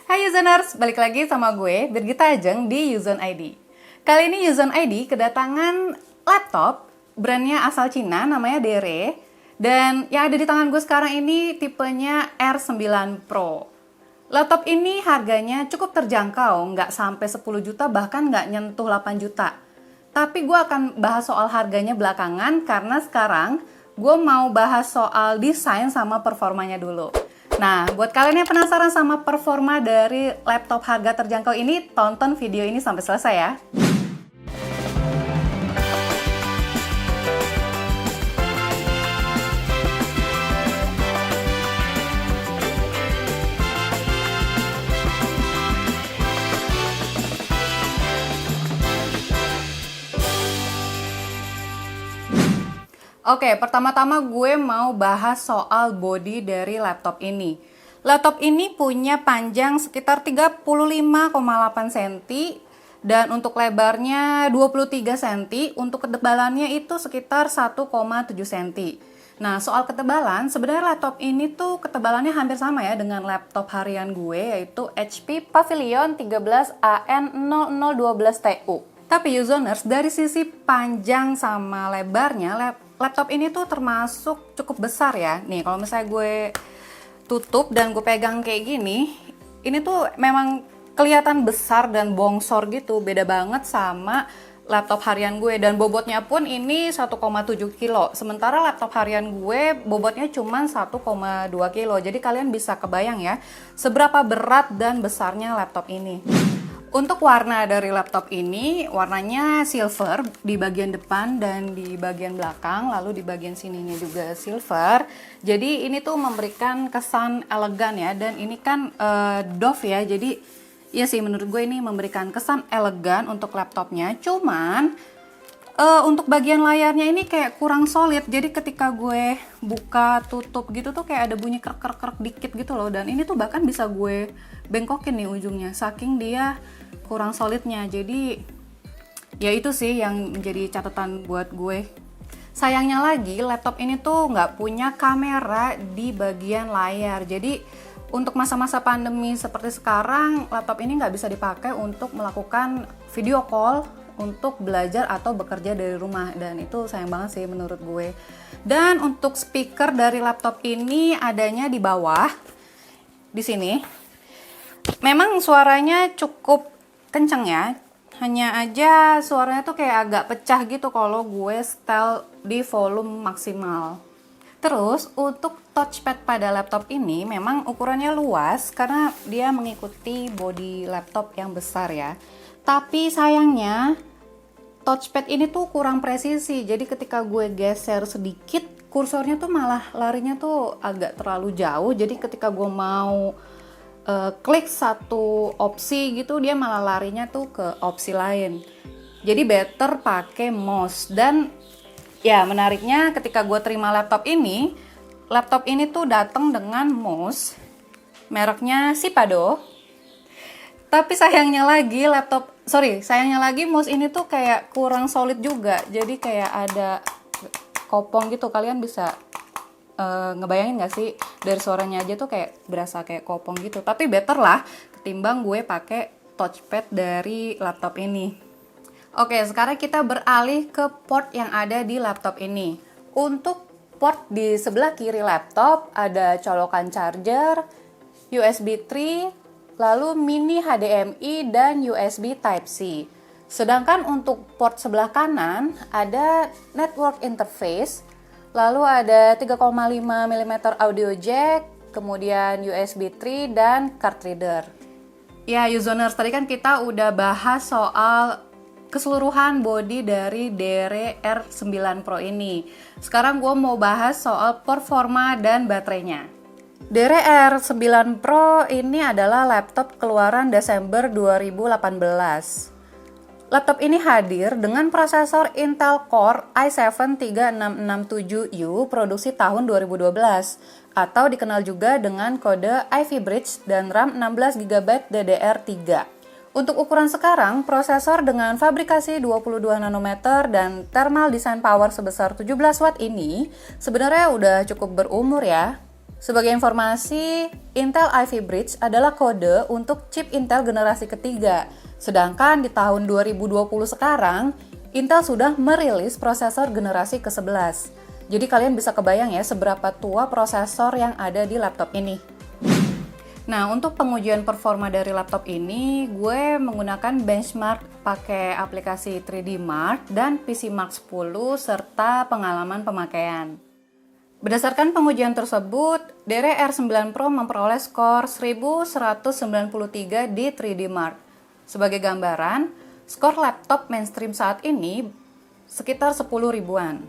Hai Userners, balik lagi sama gue, Birgita Ajeng di Uzon ID. Kali ini Uzon ID kedatangan laptop, brandnya asal Cina, namanya Dere. Dan yang ada di tangan gue sekarang ini tipenya R9 Pro. Laptop ini harganya cukup terjangkau, nggak sampai 10 juta, bahkan nggak nyentuh 8 juta. Tapi gue akan bahas soal harganya belakangan, karena sekarang gue mau bahas soal desain sama performanya dulu. Nah, buat kalian yang penasaran sama performa dari laptop harga terjangkau ini, tonton video ini sampai selesai ya. Oke, pertama-tama gue mau bahas soal body dari laptop ini. Laptop ini punya panjang sekitar 35,8 cm dan untuk lebarnya 23 cm, untuk ketebalannya itu sekitar 1,7 cm. Nah, soal ketebalan, sebenarnya laptop ini tuh ketebalannya hampir sama ya dengan laptop harian gue, yaitu HP Pavilion 13AN0012TU. Tapi Userners, dari sisi panjang sama lebarnya, laptop ini tuh termasuk cukup besar ya. Nih, kalau misalnya gue tutup dan gue pegang kayak gini, ini tuh memang kelihatan besar dan bongsor gitu. Beda banget sama laptop harian gue, dan bobotnya pun ini 1,7 kilo. Sementara laptop harian gue bobotnya cuma 1,2 kilo. Jadi kalian bisa kebayang ya seberapa berat dan besarnya laptop ini. Untuk warna dari laptop ini, warnanya silver di bagian depan dan di bagian belakang, lalu di bagian sininya juga silver. Jadi ini tuh memberikan kesan elegan ya, dan ini kan doff ya, jadi ya sih menurut gue ini memberikan kesan elegan untuk laptopnya. Cuman untuk bagian layarnya ini kayak kurang solid, jadi ketika gue buka tutup gitu tuh kayak ada bunyi krek-krek dikit gitu loh, dan ini tuh bahkan bisa gue bengkokin nih ujungnya, saking dia kurang solidnya. Jadi ya itu sih yang menjadi catatan buat gue. Sayangnya lagi laptop ini tuh nggak punya kamera di bagian layar, jadi untuk masa-masa pandemi seperti sekarang, laptop ini nggak bisa dipakai untuk melakukan video call untuk belajar atau bekerja dari rumah, dan itu sayang banget sih menurut gue. Dan untuk speaker dari laptop ini adanya di bawah, di sini. Memang suaranya cukup kenceng ya, hanya aja suaranya tuh kayak agak pecah gitu kalau gue setel di volume maksimal. Terus untuk touchpad pada laptop ini memang ukurannya luas karena dia mengikuti body laptop yang besar ya. Tapi sayangnya touchpad ini tuh kurang presisi, jadi ketika gue geser sedikit kursornya tuh malah larinya tuh agak terlalu jauh. Jadi ketika gue mau klik satu opsi gitu, dia malah larinya tuh ke opsi lain. Jadi better pakai mouse. Dan ya menariknya ketika gue terima laptop ini tuh datang dengan mouse mereknya Sipado. Tapi sayangnya lagi mouse ini tuh kayak kurang solid juga. Jadi kayak ada kopong gitu, kalian bisa ngebayangin gak sih, dari suaranya aja tuh kayak berasa kayak kopong gitu. Tapi better lah ketimbang gue pakai touchpad dari laptop ini. Oke, sekarang kita beralih ke port yang ada di laptop ini. Untuk port di sebelah kiri laptop ada colokan charger, USB 3, lalu mini HDMI dan USB Type-C. Sedangkan untuk port sebelah kanan ada network interface, lalu ada 3,5 mm audio jack, kemudian USB 3 dan card reader. Ya, Userners, tadi kan kita udah bahas soal keseluruhan body dari Dere R9 Pro ini. Sekarang gue mau bahas soal performa dan baterainya. Dere R9 Pro ini adalah laptop keluaran Desember 2018. Laptop ini hadir dengan prosesor Intel Core i7-3667U produksi tahun 2012 atau dikenal juga dengan kode Ivy Bridge dan RAM 16GB DDR3. Untuk ukuran sekarang, prosesor dengan fabrikasi 22 nanometer dan thermal design power sebesar 17 watt ini sebenarnya udah cukup berumur ya. Sebagai informasi, Intel Ivy Bridge adalah kode untuk chip Intel generasi ketiga. Sedangkan di tahun 2020 sekarang, Intel sudah merilis prosesor generasi ke-11. Jadi kalian bisa kebayang ya seberapa tua prosesor yang ada di laptop ini. Nah, untuk pengujian performa dari laptop ini, gue menggunakan benchmark pakai aplikasi 3D Mark dan PC Mark 10 serta pengalaman pemakaian. Berdasarkan pengujian tersebut, DRR9 Pro memperoleh skor 1193 di 3D Mark. Sebagai gambaran, skor laptop mainstream saat ini sekitar 10 ribuan.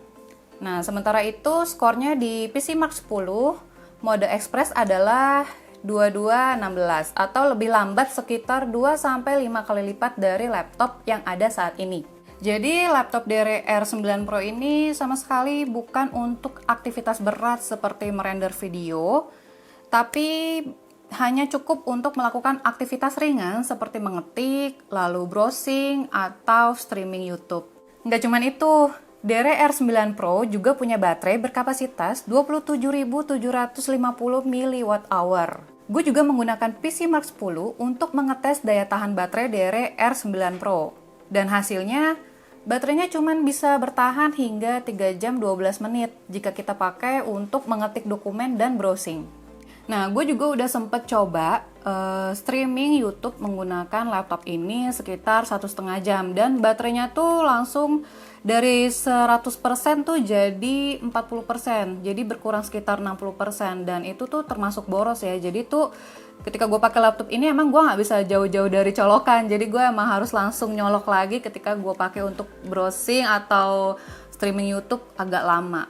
Nah, sementara itu skornya di PC Mark 10, mode Express adalah 2216 atau lebih lambat sekitar 2-5 kali lipat dari laptop yang ada saat ini. Jadi laptop DRR9 Pro ini sama sekali bukan untuk aktivitas berat seperti merender video, tapi hanya cukup untuk melakukan aktivitas ringan seperti mengetik, lalu browsing, atau streaming YouTube. Nggak cuman itu, DRR9 Pro juga punya baterai berkapasitas 27.750 mWh. Gue juga menggunakan PC Mark 10 untuk mengetes daya tahan baterai DRR9 Pro. Dan hasilnya, baterainya cuma bisa bertahan hingga 3 jam 12 menit jika kita pakai untuk mengetik dokumen dan browsing. Nah, gue juga udah sempet coba streaming YouTube menggunakan laptop ini sekitar 1,5 jam dan baterainya tuh langsung dari 100% tuh jadi 40%, jadi berkurang sekitar 60% dan itu tuh termasuk boros ya. Jadi tuh ketika gue pakai laptop ini emang gue nggak bisa jauh-jauh dari colokan, jadi gue emang harus langsung nyolok lagi ketika gue pakai untuk browsing atau streaming YouTube agak lama.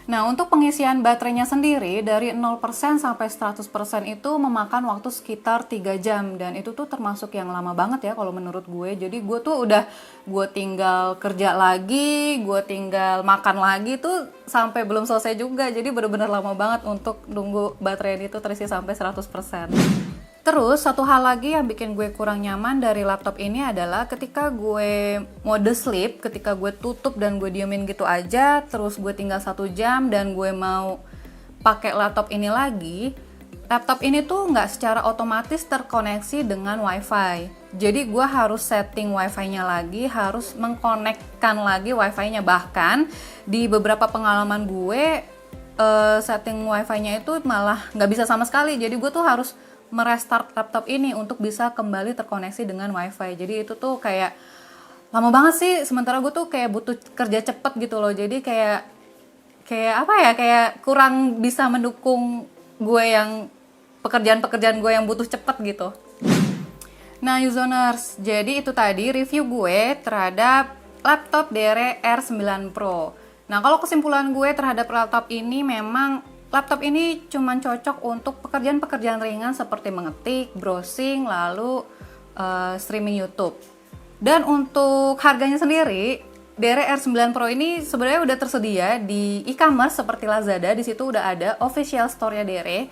Nah, untuk pengisian baterainya sendiri dari 0% sampai 100% itu memakan waktu sekitar 3 jam dan itu tuh termasuk yang lama banget ya kalau menurut gue. Jadi gue tuh gue tinggal kerja lagi, gue tinggal makan lagi tuh sampai belum selesai juga. Jadi bener-bener lama banget untuk nunggu baterai ini tuh terisi sampai 100%. Terus satu hal lagi yang bikin gue kurang nyaman dari laptop ini adalah ketika gue mode sleep, ketika gue tutup dan gue diemin gitu aja, terus gue tinggal 1 jam dan gue mau pakai laptop ini lagi, laptop ini tuh nggak secara otomatis terkoneksi dengan wifi. Jadi gue harus setting wifi-nya lagi, harus mengkonekkan lagi wifi-nya. Bahkan di beberapa pengalaman gue, setting wifi-nya itu malah nggak bisa sama sekali. Jadi gue tuh harus merestart laptop ini untuk bisa kembali terkoneksi dengan wifi. Jadi itu tuh kayak lama banget sih, sementara gue tuh kayak butuh kerja cepet gitu loh. Jadi kayak apa ya, kayak kurang bisa mendukung gue yang pekerjaan gue yang butuh cepet gitu. Nah, Usoners, jadi itu tadi review gue terhadap laptop DRR9 Pro. Nah, kalau kesimpulan gue terhadap laptop ini, memang laptop ini cuma cocok untuk pekerjaan-pekerjaan ringan seperti mengetik, browsing, lalu streaming YouTube. Dan untuk harganya sendiri, DRR9 Pro ini sebenarnya udah tersedia di e-commerce seperti Lazada. Di situ udah ada official store-nya DR.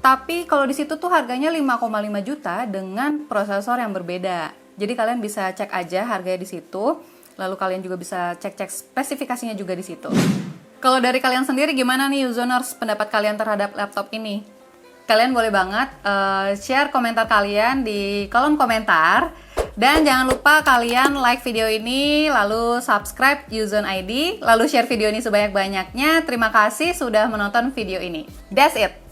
Tapi kalau di situ tuh harganya 5,5 juta dengan prosesor yang berbeda. Jadi kalian bisa cek aja harganya di situ. Lalu kalian juga bisa cek-cek spesifikasinya juga di situ. Kalau dari kalian sendiri gimana nih Usoners, pendapat kalian terhadap laptop ini? Kalian boleh banget share komentar kalian di kolom komentar. Dan jangan lupa kalian like video ini, lalu subscribe Uzon ID, lalu share video ini sebanyak-banyaknya. Terima kasih sudah menonton video ini. That's it!